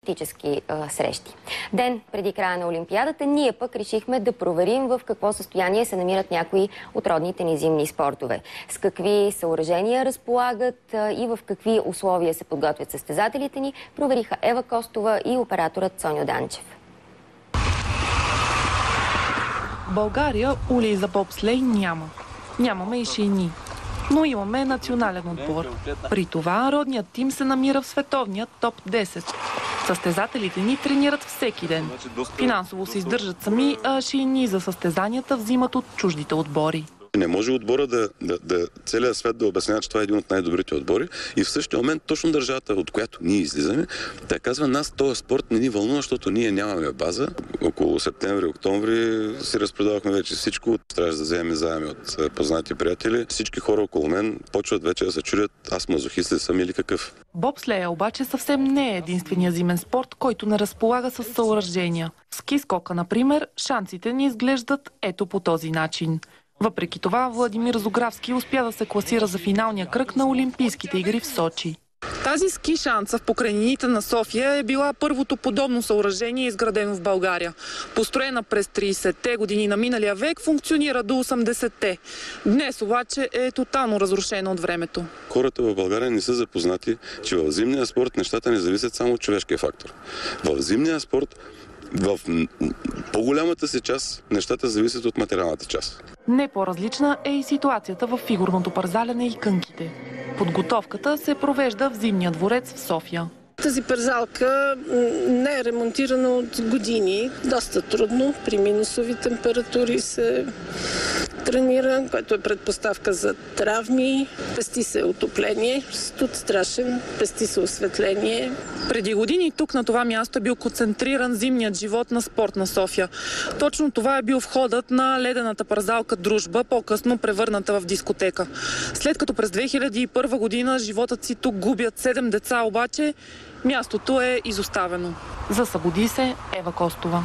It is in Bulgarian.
тактически срещи. Ден преди края на Олимпиадата ние пък решихме да проверим в какво състояние се намират някои от родните ни зимни спортове. С какви съоръжения разполагат и в какви условия се подготвят състезателите ни, провериха Ева Костова и операторът Цоньо Данчев. В България улей за бобслей няма. Нямаме и шейни. Но имаме национален отбор. При това родният тим се намира в световния топ 10. Състезателите ни тренират всеки ден. Финансово се издържат сами, а шейни за състезанията взимат от чуждите отбори. Не може отбора целият свет да обяснява, че това е един от най-добрите отбори и в същия момент точно държавата, от която ние излизаме, тя казва, нас този спорт не ни вълнува, защото ние нямаме база. Около септември-октомври си разпродавахме вече всичко. Трябваше да вземем заеми от познати приятели. Всички хора около мен почват вече да се чудят, аз мазохист ли съм или какъв. Бобслея обаче съвсем не е единствения зимен спорт, който не разполага с съоръжения. В ски скока, например, шансите ни изглеждат ето по този начин. Въпреки това, Владимир Зографски успя да се класира за финалния кръг на Олимпийските игри в Сочи. Тази ски шанса в покрайнините на София е била първото подобно съоръжение, изградено в България. Построена през 30-те години на миналия век, функционира до 80-те. Днес обаче е тотално разрушена от времето. Хората в България не са запознати, че в зимния спорт нещата не зависят само от човешкия фактор. В зимния спорт в по-голямата си част нещата зависят от материалната част. Не по-различна е и ситуацията в фигурното парзалене и кънките. Подготовката се провежда в Зимния дворец в София. Тази парзалка не е ремонтирана от години. Доста трудно. При минусови температури се тренира, което е предпоставка за травми. Пести се отопление, студ страшен, пести се осветление. Преди години тук на това място е бил концентриран зимният живот на спорт на София. Точно това е бил входът на ледената парзалка Дружба, по-късно превърната в дискотека. След като през 2001 година животът си тук губят 7 деца, обаче мястото е изоставено. За Събуди се, Ева Костова.